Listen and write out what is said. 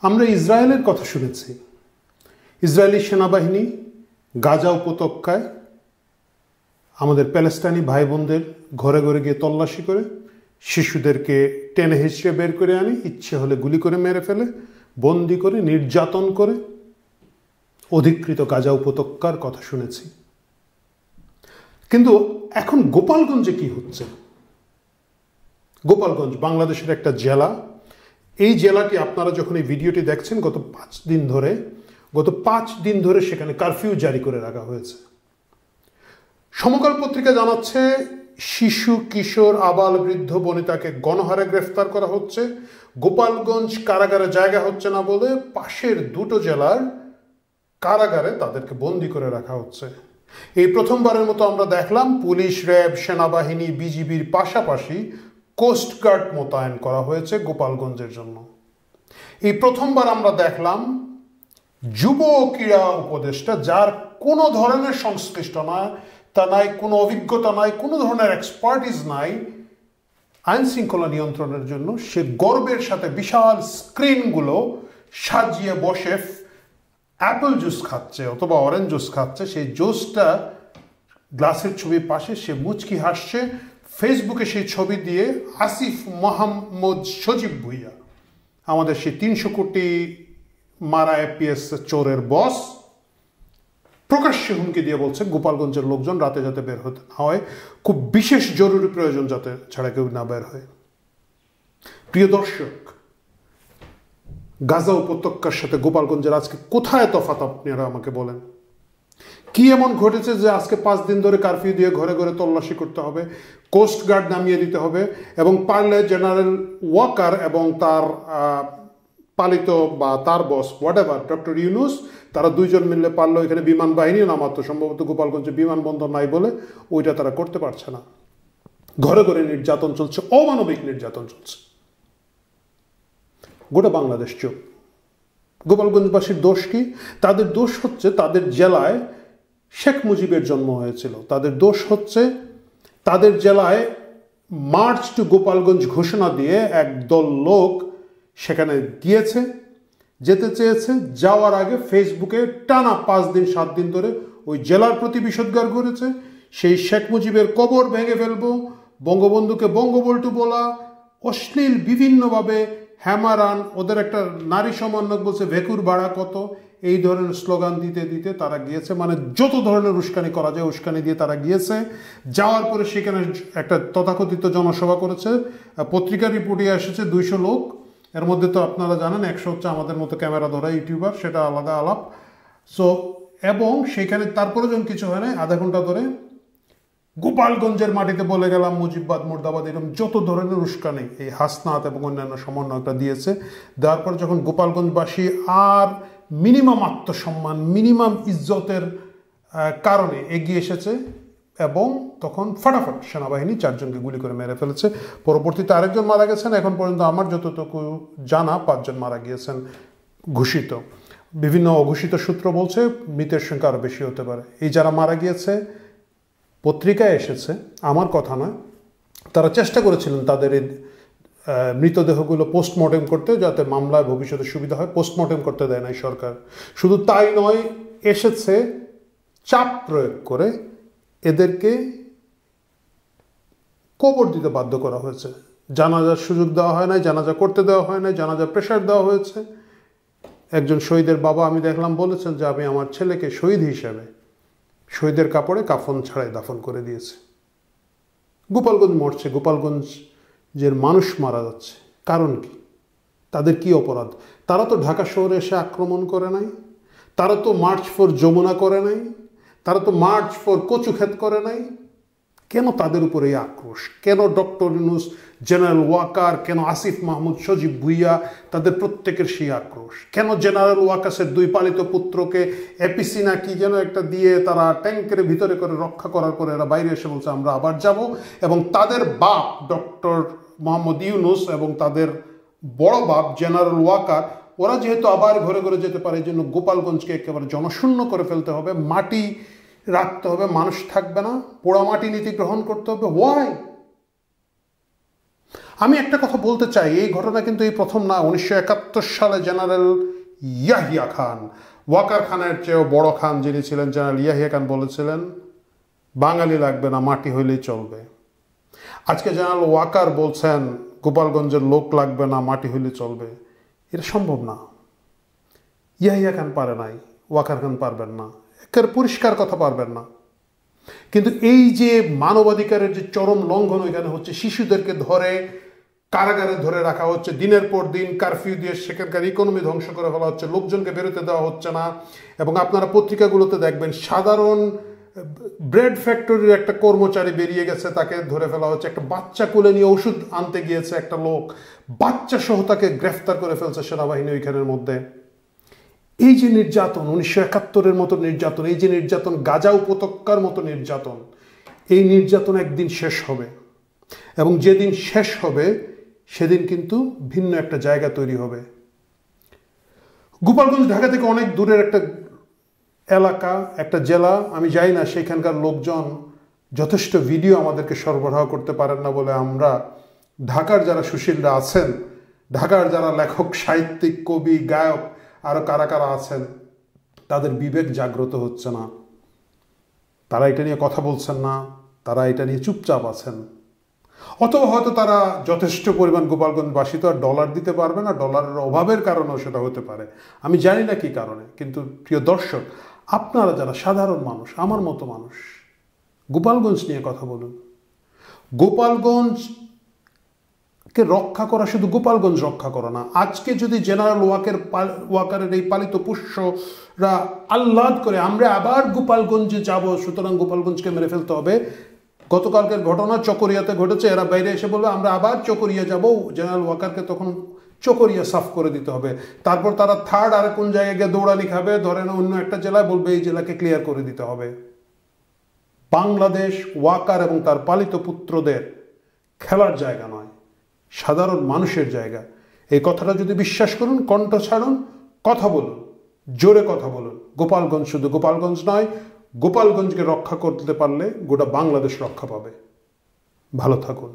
আমরা ইসরায়েলের কথা শুনেছি। ইসরায়েলি সেনাবাহিনী গাজা উপত্যকায় আমাদের প্যালেস্টাইনি ভাই বোনদের ঘরে ঘরে গিয়ে তল্লাশি করে শিশুদেরকে টেনে হিঁচড়ে বের করে আনি, ইচ্ছে হলে গুলি করে মেরে ফেলে, বন্দি করে নির্যাতন করে অধিকৃত গাজা উপত্যকার কথা শুনেছি। কিন্তু এখন গোপালগঞ্জে কি হচ্ছে? গোপালগঞ্জ বাংলাদেশের একটা জেলা। এই জেলাটি আপনারা যখন এই ভিডিওটি দেখছেন গত 5 দিন ধরে সেখানে কারফিউ জারি করে রাখা হয়েছে। সমকাল পত্রিকা জানাচ্ছে শিশু, কিশোর, আবাল, বৃদ্ধ, বনিতাকে গণহারে গ্রেফতার করা হচ্ছে। গোপালগঞ্জ কারাগারে জায়গা হচ্ছে না বলে পাশের দুটো জেলার কারাগারে তাদেরকে বন্দি করে রাখা হচ্ছে। এই প্রথমবারের মতো আমরা দেখলাম পুলিশ, র্যাব, সেনাবাহিনী, বিজিবির পাশাপাশি কোস্টগার্ড মোতায়েন করা হয়েছে গোপালগঞ্জের জন্য। এই প্রথমবার আমরা দেখলাম যুব ক্রীড়া উপদেষ্টা, যার কোনো ধরনের সংশ্লিষ্ট নাই, কোনো অভিজ্ঞতা নাই, কোনো ধরনের এক্সপার্টিস নাই আইন শৃঙ্খলা নিয়ন্ত্রণের জন্য, সে গর্বের সাথে বিশাল স্ক্রিনগুলো সাজিয়ে বসে অ্যাপল জুস খাচ্ছে অথবা অরেঞ্জ জুস খাচ্ছে। সেই জুসটা গ্লাসের ছবির পাশে সে মুচকি হাসছে। ফেসবুকে সেই ছবি দিয়ে আসিফ মোহাম্মদ সজীব ভুইয়া, আমাদের সেই 300 কোটি মারা এপিএস চোরের বস, প্রকাশ্যে হুমকি দিয়ে বলছে গোপালগঞ্জের লোকজন রাতে যাতে বের হতে না হয়, খুব বিশেষ জরুরি প্রয়োজন যাতে ছাড়া কেউ না বের হয়। প্রিয় দর্শক, গাজা উপত্যকার সাথে গোপালগঞ্জের আজকে কোথায় তফাৎ আপনারা আমাকে বলেন? কি এমন ঘটেছে যে আজকে 5 দিন ধরে কারফিউ দিয়ে ঘরে ঘরে তল্লাশি করতে হবে, কোস্টগার্ড নামিয়ে দিতে হবে, এবং পারলে জেনারেল ওয়াকার এবং তার পালিত বা তার বস হোয়াটএভার ডক্টর ইউনুস, তারা দুইজন মিললে পারলো এখানে বিমান বাহিনী নামাতো, সম্ভবত গোপালগঞ্জে বিমানবন্দর নাই বলে ওইটা তারা করতে পারছে না। ঘরে ঘরে নির্যাতন চলছে, অমানবিক নির্যাতন চলছে। গোটা বাংলাদেশ চুপ। গোপালগঞ্জবাসীর দোষ কি? তাদের দোষ হচ্ছে তাদের জেলায় শেখ মুজিবের জন্ম হয়েছিল। তাদের দোষ হচ্ছে তাদের জেলায় মার্চ টু গোপালগঞ্জ ঘোষণা দিয়ে একদল লোক সেখানে গিয়েছে, যেতে চেয়েছে, যাওয়ার আগে ফেসবুকে টানা 5 দিন 7 দিন ধরে ওই জেলার প্রতি বিষোদ্গার করেছে। সেই শেখ মুজিবের কবর ভেঙে ফেলবো, বঙ্গবন্ধুকে বঙ্গবল্টু বলা, অশ্লীল বিভিন্নভাবে হ্যামারান, ওদের একটা নারী সমন্বয়ক বলছে ভেকুর ভাড়া কত, এই ধরনের স্লোগান দিতে দিতে তারা গিয়েছে। মানে যত ধরনের উস্কানি করা যায় উস্কানি দিয়ে তারা গিয়েছে। যাওয়ার পরে সেখানে একটা তথাকথিত জনসভা করেছে। পত্রিকার রিপোর্টে এসেছে 200 লোক। এর মধ্যে তো আপনারা জানেন 100 হচ্ছে আমাদের মতো ক্যামেরা ধরা ইউটিউবার, সেটা আলাদা আলাপ। এবং সেখানে তারপরে যখন কিছু হয় না, আধা ঘন্টা ধরে গোপালগঞ্জের মাটিতে বলে গেলাম মুজিববাদ মুর্দাবাদ, এরকম যত ধরনের উস্কানি এই হাসনাত এবং অন্যান্য সমন্বয়কটা দিয়েছে। দেওয়ার পর যখন গোপালগঞ্জবাসী আর মিনিমাম আত্মসম্মান, মিনিমাম ইজ্জতের কারণে এগিয়ে এসেছে, এবং তখন ফটাফট সেনাবাহিনী 4 জনকে গুলি করে মেরে ফেলেছে। পরবর্তীতে আরেকজন মারা গেছেন। এখন পর্যন্ত আমার যতটুকু জানা 5 জন মারা গিয়েছেন ঘোষিত। বিভিন্ন অঘোষিত সূত্র বলছে মৃতের সংখ্যা আরও বেশি হতে পারে। এই যারা মারা গিয়েছে পত্রিকায় এসেছে, আমার কথা নয়, তারা চেষ্টা করেছিলেন তাদের এই মৃতদেহগুলো পোস্টমর্টেম করতে, যাতে মামলায় ভবিষ্যতে সুবিধা হয়। পোস্টমর্টেম করতে দেয় নাই সরকার। শুধু তাই নয়, এসেছে চাপ প্রয়োগ করে এদেরকে কবর দিতে বাধ্য করা হয়েছে। জানাজার সুযোগ দেওয়া হয় নাই, জানাজা করতে দেওয়া হয় নাই, জানাজার প্রেশার দেওয়া হয়েছে। একজন শহীদের বাবা আমি দেখলাম বলেছেন যে আমি আমার ছেলেকে শহীদ হিসেবে শহীদের কাপড়ে কাফন ছাড়াই দাফন করে দিয়েছে। গোপালগঞ্জ মরছে, গোপালগঞ্জের মানুষ মারা যাচ্ছে, কারণ কি? তাদের কি অপরাধ? তারা তো ঢাকা শহরে এসে আক্রমণ করে নাই, তারা তো মার্চ ফর যমুনা করে নাই, তারা তো মার্চ ফর কচুক্ষেত করে নাই। কেন তাদের উপরে এই আক্রোশ? কেন ডক্টর ইউনুস, জেনারেল ওয়াকার, কেন আসিফ মাহমুদ সজীব ভুইয়া, তাদের প্রত্যেকের সেই আক্রোশ? কেন জেনারেল ওয়াকাসের 2 পালিত পুত্রকে এপিসি না কি যেন একটা দিয়ে তারা ট্যাঙ্কের ভিতরে করে রক্ষা করার পরে এরা বাইরে এসে বলছে আমরা আবার যাব, এবং তাদের বাপ ডক্টর মোহাম্মদ ইউনুস এবং তাদের বড় বাপ জেনারেল ওয়াকার, ওরা যেহেতু আবার ঘরে ঘরে যেতে পারে, এই জন্য গোপালগঞ্জকে একেবারে জনশূন্য করে ফেলতে হবে, মাটি রাখতে হবে, মানুষ থাকবে না, পোড়ামাটি নীতি গ্রহণ করতে হবে। ওয়াই? আমি একটা কথা বলতে চাই, এই ঘটনা কিন্তু এই প্রথম না। 1971 সালে জেনারেল ইয়াহিয়া খান, ওয়াকার খানের চেয়েও বড় খান যিনি ছিলেন, জেনারেল ইয়াহিয়া খান বলেছিলেন বাঙালি লাগবে না, মাটি হইলেই চলবে। আজকে জেনারেল ওয়াকার বলছেন গোপালগঞ্জের লোক লাগবে না, মাটি হইলে চলবে। এটা সম্ভব না। ইয়াহিয়া খান পারে নাই, ওয়াকার খান পারবেন না, একের পরিষ্কার কথা পারবেন না। কিন্তু এই যে মানবাধিকারের যে চরম লঙ্ঘন ওইখানে হচ্ছে, শিশুদেরকে ধরে কারাগারে ধরে রাখা হচ্ছে, দিনের পর দিন কারফিউ দিয়ে সেখানকার ইকোনমি ধ্বংস করে ফেলা হচ্ছে, লোকজনকে বেরোতে দেওয়া হচ্ছে না। এবং আপনারা পত্রিকাগুলোতে দেখবেন সাধারণ ব্রেড ফ্যাক্টরির একটা কর্মচারী বেরিয়ে গেছে, তাকে ধরে ফেলা হচ্ছে। একটা বাচ্চা কোলে নিয়ে ওষুধ আনতে গিয়েছে একটা লোক, বাচ্চা সহ তাকে গ্রেফতার করে ফেলছে সেনাবাহিনী ওইখানের মধ্যে। এই যে নির্যাতন, 1971-এর মতো নির্যাতন, এই যে নির্যাতন, গাজা উপত্যকার মতো নির্যাতন, এই নির্যাতন একদিন শেষ হবে। এবং যেদিন শেষ হবে সেদিন কিন্তু ভিন্ন একটা জায়গা তৈরি হবে। গোপালগঞ্জ ঢাকা থেকে অনেক দূরের একটা এলাকা, একটা জেলা। আমি জানি না সেখানকার লোকজন যথেষ্ট ভিডিও আমাদেরকে সরবরাহ করতে পারেন না বলে আমরা ঢাকার যারা সুশীলরা আছেন, ঢাকার যারা লেখক, সাহিত্যিক, কবি, গায়ক, আরও কারা কারা আছেন, তাদের বিবেক জাগ্রত হচ্ছে না। তারা এটা নিয়ে কথা বলছেন না, তারা এটা নিয়ে চুপচাপ আছেন। অথবা হয়তো তারা যথেষ্ট পরিমাণ, গোপালগঞ্জবাসী তো আর ডলার দিতে পারবে না, ডলারের অভাবের কারণেও সেটা হতে পারে, আমি জানি না কি কারণে। কিন্তু প্রিয় দর্শক, আপনারা যারা সাধারণ মানুষ, আমার মতো মানুষ, গোপালগঞ্জ নিয়ে কথা বলুন। গোপালগঞ্জকে রক্ষা করা শুধু গোপালগঞ্জ রক্ষা করা না। আজকে যদি জেনারেল ওয়াকারের এই পালিত পুষ্যরা আহ্লাদ করে আমরা আবার গোপালগঞ্জে যাব, সুতরাং গোপালগঞ্জকে মেরে ফেলতে হবে। গতকালকের ঘটনা চকরিয়াতে ঘটেছে, এরা বাইরে এসে বলবে আমরা আবার চকরিয়া যাব, জেনারেল ওয়াকারকে তখন চকরিয়া সাফ করে দিতে হবে। তারপর তারা থার্ড আর কোন জায়গায় গিয়ে দৌড়ানি খাবে, ধরেন অন্য একটা জেলায়, বলবে এই জেলাকে ক্লিয়ার করে দিতে হবে। বাংলাদেশ ওয়াকার এবং তার পালিত পুত্রদের খেলার জায়গা নয়, সাধারণ মানুষের জায়গা। এই কথাটা যদি বিশ্বাস করুন, কণ্ঠ ছাড়ুন, কথা বলুন, জোরে কথা বলুন। গোপালগঞ্জ শুধু গোপালগঞ্জ নয়, গোপালগঞ্জকে রক্ষা করতে পারলে গোটা বাংলাদেশ রক্ষা পাবে। ভালো থাকুন।